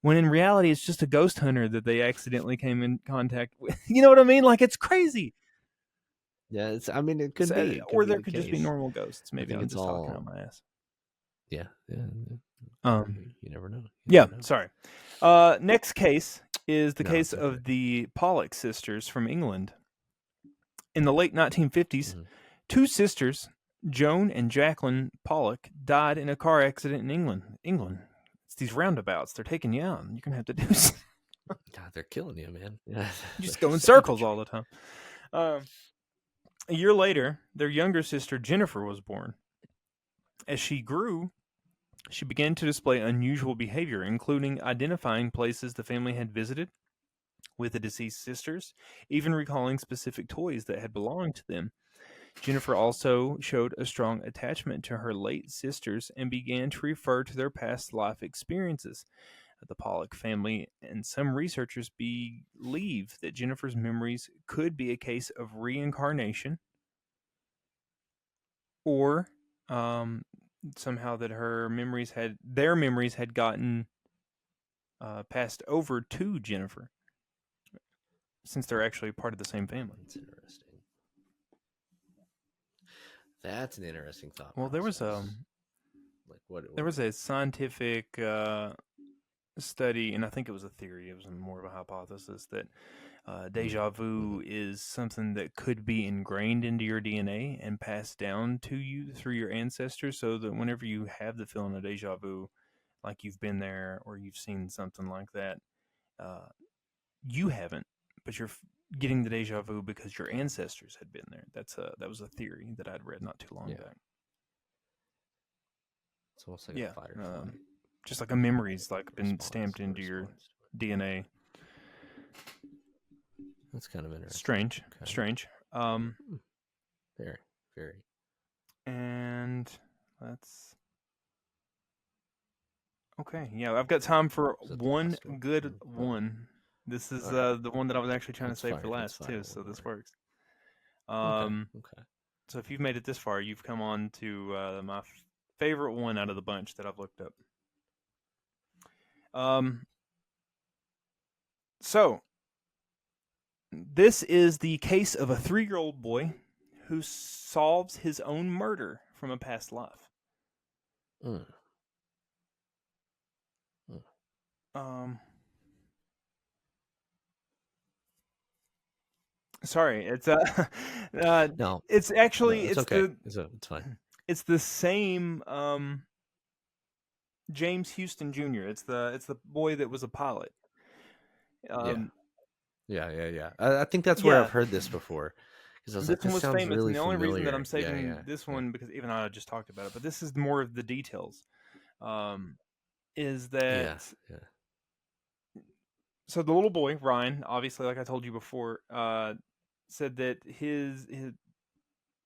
Speaker 3: when in reality it's just a ghost hunter that they accidentally came in contact with. You know what I mean? Like it's crazy.
Speaker 2: Yeah. I mean, it could
Speaker 3: So,
Speaker 2: be. It could
Speaker 3: or
Speaker 2: be
Speaker 3: there
Speaker 2: the
Speaker 3: could just be
Speaker 2: case.
Speaker 3: normal ghosts.
Speaker 2: I
Speaker 3: Maybe
Speaker 2: think
Speaker 3: I'm
Speaker 2: it's
Speaker 3: just talking out
Speaker 2: all.
Speaker 3: my ass.
Speaker 2: Yeah. Yeah.
Speaker 3: Um,
Speaker 2: You never know. You
Speaker 3: yeah,
Speaker 2: never know.
Speaker 3: sorry. Next case is the
Speaker 2: No,
Speaker 3: case
Speaker 2: it's okay.
Speaker 3: of the Pollock sisters from England. In the late 1950s,
Speaker 2: Mhm.
Speaker 3: two sisters, Joan and Jacqueline Pollock, died in a car accident in England. It's these roundabouts. They're taking you out. You're going to have to do
Speaker 2: God, they're killing you, man. Yeah,
Speaker 3: you just
Speaker 2: they're
Speaker 3: go in
Speaker 2: so
Speaker 3: circles
Speaker 2: much.
Speaker 3: all the time. A year later, their younger sister Jennifer was born. As she grew, she began to display unusual behavior, including identifying places the family had visited with the deceased sisters, even recalling specific toys that had belonged to them. Jennifer also showed a strong attachment to her late sisters and began to refer to their past life experiences. The Pollock family and some researchers believe that Jennifer's memories could be a case of reincarnation or somehow that their memories had gotten passed over to Jennifer since they're actually part of the same family.
Speaker 2: That's interesting. That's an interesting thought
Speaker 3: Well,
Speaker 2: process. Like what?
Speaker 3: there was a scientific study, and I think it was a theory. It was more of a hypothesis that deja vu is something that could be ingrained into your DNA and passed down to you through your ancestors, so that whenever you have the feeling of deja vu, like you've been there or you've seen something like that, uh, you haven't, but you're getting the deja vu because your ancestors had been there. That was a theory that I'd read not too long
Speaker 2: Yeah.
Speaker 3: back.
Speaker 2: It's almost like
Speaker 3: Yeah,
Speaker 2: a fight or flight
Speaker 3: just like a memory's like been
Speaker 2: response.
Speaker 3: stamped
Speaker 2: Or
Speaker 3: into your
Speaker 2: response to it.
Speaker 3: DNA.
Speaker 2: That's kind of interesting.
Speaker 3: Strange,
Speaker 2: Okay.
Speaker 3: strange.
Speaker 2: Very, very.
Speaker 3: And let's Okay, yeah, I've got time for
Speaker 2: Is that the
Speaker 3: one
Speaker 2: last one?
Speaker 3: good
Speaker 2: Oh,
Speaker 3: one. This is
Speaker 2: all right.
Speaker 3: the one that I was actually trying to
Speaker 2: Let's
Speaker 3: save
Speaker 2: fire.
Speaker 3: for
Speaker 2: Let's
Speaker 3: last too,
Speaker 2: fire
Speaker 3: so
Speaker 2: one
Speaker 3: this
Speaker 2: more.
Speaker 3: works.
Speaker 2: Okay.
Speaker 3: Um,
Speaker 2: Okay.
Speaker 3: so if you've made it this far, you've come on to my favorite one out of the bunch that I've looked up. Um, so this is the case of a 3-year-old boy who solves his own murder from a past life.
Speaker 2: Mm.
Speaker 3: Um, sorry, it's
Speaker 2: No,
Speaker 3: it's actually
Speaker 2: no, it's okay. It's fine.
Speaker 3: it's the same James Houston Jr. It's the boy that was a pilot.
Speaker 2: Yeah.
Speaker 3: Um,
Speaker 2: Yeah. I think that's where I've
Speaker 3: yeah,
Speaker 2: heard this before. Because I was like,
Speaker 3: this one
Speaker 2: this
Speaker 3: was
Speaker 2: sounds
Speaker 3: famous, and
Speaker 2: really
Speaker 3: the only reason that I'm
Speaker 2: familiar. Yeah.
Speaker 3: saving
Speaker 2: Yeah.
Speaker 3: this
Speaker 2: Yeah.
Speaker 3: one because even I just talked about it, but this is more of the details. Um, is
Speaker 2: Yeah.
Speaker 3: that
Speaker 2: Yeah.
Speaker 3: so? The little boy Ryan, obviously, like I told you before, said that his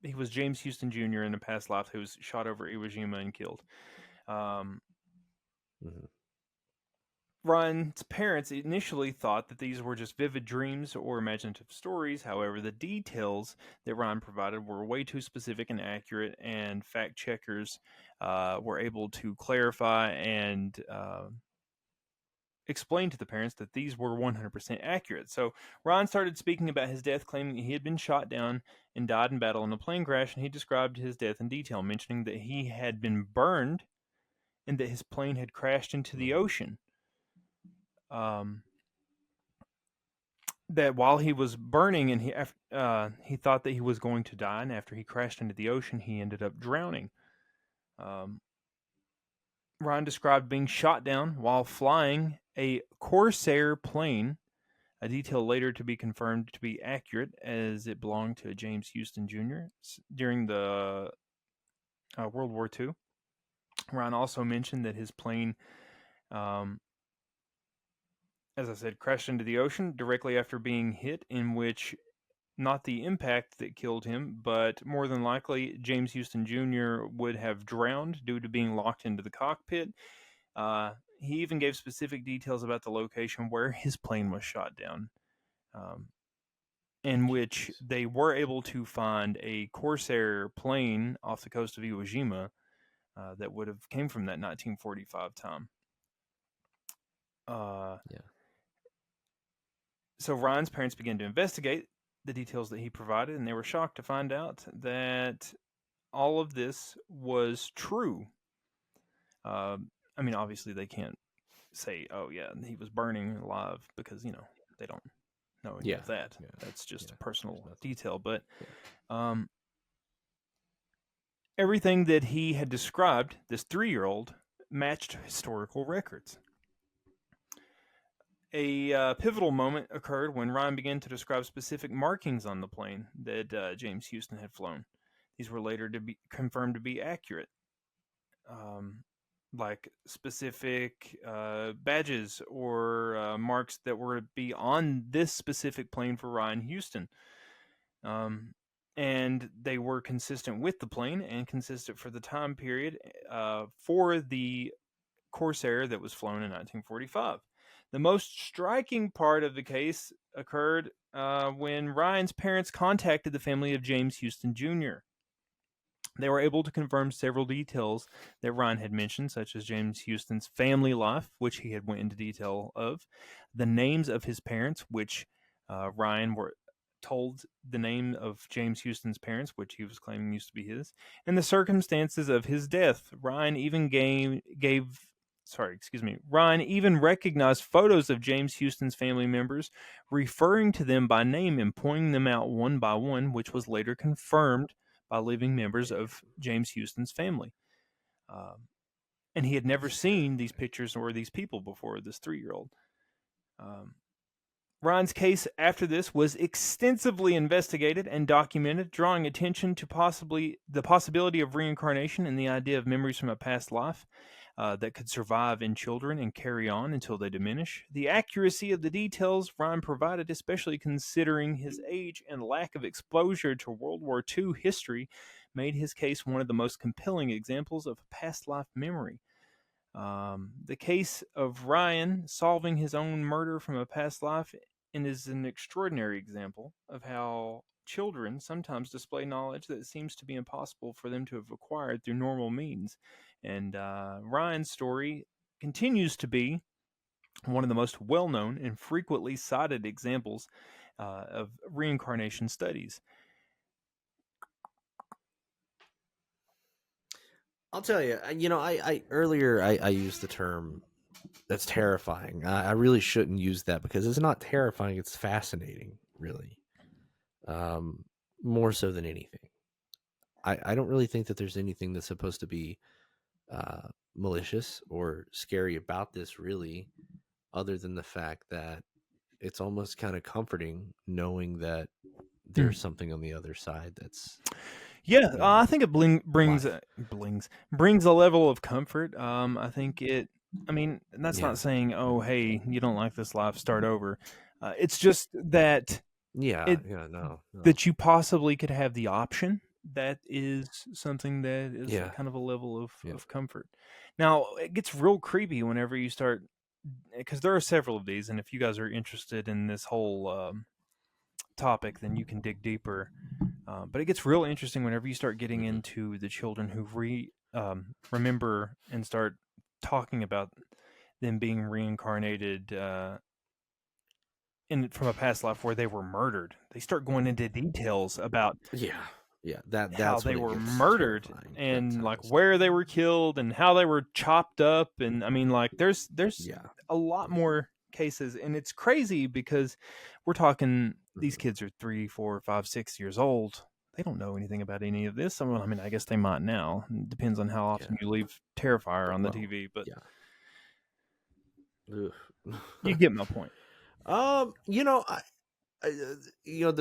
Speaker 3: he was James Houston Jr. in a past life who was shot over Iwo Jima and killed. Um,
Speaker 2: Mhm.
Speaker 3: Ryan's parents initially thought that these were just vivid dreams or imaginative stories. However, the details that Ryan provided were way too specific and accurate, and fact checkers were able to clarify and explain to the parents that these were 100% accurate. So Ryan started speaking about his death, claiming he had been shot down and died in battle in a plane crash, and he described his death in detail, mentioning that he had been burned and that his plane had crashed into the
Speaker 2: Mhm.
Speaker 3: ocean. Um, that while he was burning and he thought that he was going to die, and after he crashed into the ocean, he ended up drowning. Um, Ryan described being shot down while flying a Corsair plane, a detail later to be confirmed to be accurate as it belonged to James Houston Jr. During the World War II. Ryan also mentioned that his plane, um, as I said, crashed into the ocean directly after being hit, in which not the impact that killed him, but more than likely James Houston Jr. would have drowned due to being locked into the cockpit. He even gave specific details about the location where his plane was shot down, um, in which
Speaker 2: Jeez.
Speaker 3: they were able to find a Corsair plane off the coast of Iwo Jima that would have came from that 1945 time. Uh,
Speaker 2: Yeah.
Speaker 3: so Ryan's parents began to investigate the details that he provided, and they were shocked to find out that all of this was true. I mean, obviously, they can't say, "Oh, yeah, he was burning alive," because they don't know any
Speaker 2: Yeah.
Speaker 3: of that.
Speaker 2: Yeah.
Speaker 3: That's just
Speaker 2: Yeah.
Speaker 3: a
Speaker 2: There's
Speaker 3: personal
Speaker 2: nothing.
Speaker 3: detail. But
Speaker 2: Yeah.
Speaker 3: um, everything that he had described, this 3-year-old, matched historical records. A pivotal moment occurred when Ryan began to describe specific markings on the plane that James Houston had flown. These were later to be confirmed to be accurate, um, like specific badges or marks that were to be on this specific plane for Ryan Houston. Um, and they were consistent with the plane and consistent for the time period for the Corsair that was flown in 1945. The most striking part of the case occurred when Ryan's parents contacted the family of James Houston Jr. They were able to confirm several details that Ryan had mentioned, such as James Houston's family life, which he had went into detail of, the names of his parents, which Ryan were told the name of James Houston's parents, which he was claiming used to be his, and the circumstances of his death. Ryan even recognized photos of James Houston's family members, referring to them by name and pointing them out one by one, which was later confirmed by living members of James Houston's family. Um, and he had never seen these pictures or these people before, this 3-year-old. Um, Ryan's case after this was extensively investigated and documented, drawing attention to possibly the possibility of reincarnation and the idea of memories from a past life that could survive in children and carry on until they diminish. The accuracy of the details Ryan provided, especially considering his age and lack of exposure to World War II history, made his case one of the most compelling examples of past life memory. The case of Ryan solving his own murder from a past life and is an extraordinary example of how children sometimes display knowledge that seems to be impossible for them to have acquired through normal means. And Ryan's story continues to be one of the most well known and frequently cited examples of reincarnation studies.
Speaker 2: I'll tell you, I earlier I used the term that's terrifying. I really shouldn't use that because it's not terrifying. It's fascinating, really. More so than anything. I don't really think that there's anything that's supposed to be malicious or scary about this, really, other than the fact that it's almost kind of comforting knowing that there's something on the other side that's
Speaker 3: I think it brings a level of comfort. I think it. I mean, that's not saying, oh, hey, you don't like this life, start over. It's just that that you possibly could have the option. That is something that is kind of a level of comfort. Now, it gets real creepy whenever you start, because there are several of these, and if you guys are interested in this whole topic, then you can dig deeper. But it gets real interesting whenever you start getting into the children who remember and start talking about them being reincarnated from a past life where they were murdered. They start going into details about
Speaker 2: that's
Speaker 3: how they were murdered and like where they were killed and how they were chopped up. And I mean, like there's a lot more cases, and it's crazy because we're talking these kids are 3, 4, 5, 6 years old. They don't know anything about any of this. I mean, I guess they might now. It depends on how often you leave Terrifier on the TV, but you get my point.
Speaker 2: The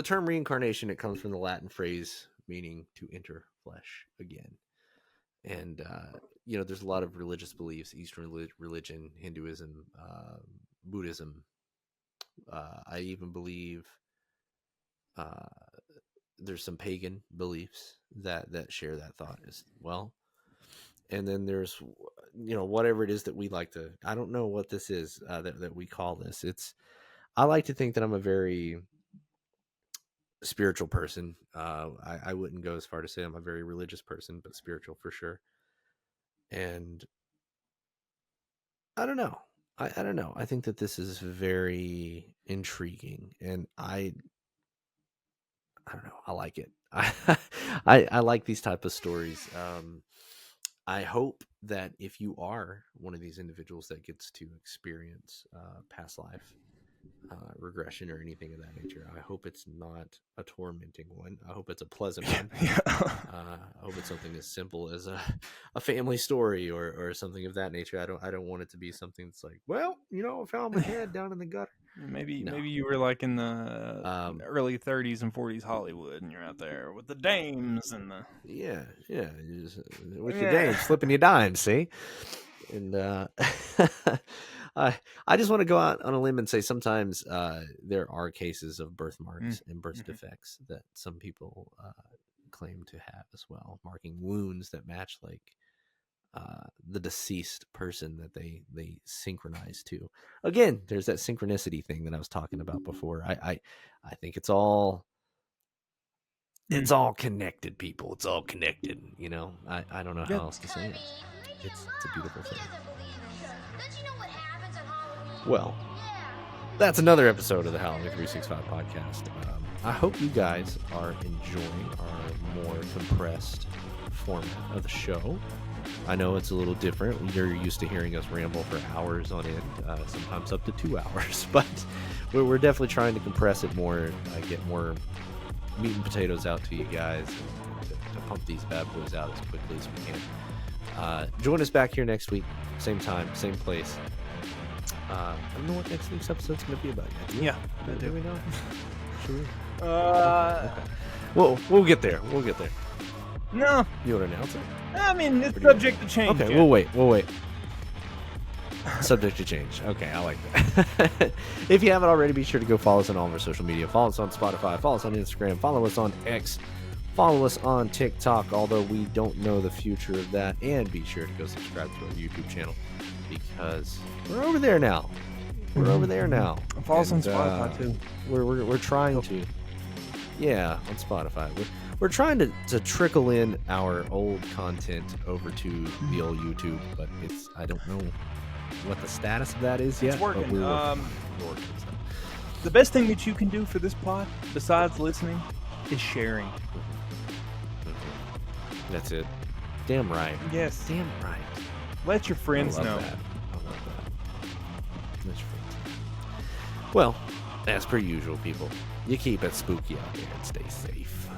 Speaker 2: term reincarnation, it comes from the Latin phrase meaning to enter flesh again. And there's a lot of religious beliefs: Eastern religion, Hinduism, Buddhism. I even believe there's some pagan beliefs that share that thought as well. And then there's whatever it is that we like to, I don't know what this is that we call this. I like to think that I'm a very spiritual person. I wouldn't go as far to say I'm a very religious person, but spiritual for sure. And I don't know. I don't know. I think that this is very intriguing, and I don't know. I like it. I like these type of stories. I hope that if you are one of these individuals that gets to experience past life regression or anything of that nature, I hope it's not a tormenting one. I hope it's a pleasant one. I hope it's something as simple as a family story or something of that nature. I don't want it to be something that's like, well, I found my head down in the gutter.
Speaker 3: Maybe you were like in the early 30s and 40s Hollywood, and you're out there with the dames and the
Speaker 2: with your dames flipping your dimes, see. And I just want to go out on a limb and say sometimes there are cases of birthmarks and birth defects that some people claim to have as well, marking wounds that match like the deceased person that they synchronize to. Again, there's that synchronicity thing that I was talking about before. I think it's all connected, people. It's all connected. I don't know how else to say it. It's a beautiful thing. Well, that's another episode of the Halloween 365 podcast. I hope you guys are enjoying our more compressed format of the show. I know it's a little different. You're used to hearing us ramble for hours on end, sometimes up to 2 hours, but we're definitely trying to compress it more, get more meat and potatoes out to you guys, and to pump these bad boys out as quickly as we can. Join us back here next week, same time, same place. I don't know what next week's episode's going to be about yet. Do we know? Sure. We'll get there.
Speaker 3: No.
Speaker 2: You want to announce it?
Speaker 3: I mean, it's subject to change.
Speaker 2: Okay, we'll wait. Subject to change. Okay, I like that. If you haven't already, be sure to go follow us on all of our social media. Follow us on Spotify. Follow us on Instagram. Follow us on X. Follow us on TikTok, although we don't know the future of that. And be sure to go subscribe to our YouTube channel. because we're over there now. We're over there now.
Speaker 3: Follow us on
Speaker 2: And,
Speaker 3: Spotify too.
Speaker 2: We're trying to. Yeah, on Spotify. We're trying to trickle in our old content over to the old YouTube, but I don't know what the status of that is yet.
Speaker 3: It's working.
Speaker 2: But we're working, so.
Speaker 3: The best thing that you can do for this pod, besides listening, is sharing.
Speaker 2: That's it. Damn right.
Speaker 3: Yes.
Speaker 2: Damn right.
Speaker 3: Let your friends
Speaker 2: I love
Speaker 3: know.
Speaker 2: that. I love that. Let your friends know. Well, as per usual, people, you keep it spooky out there and stay safe.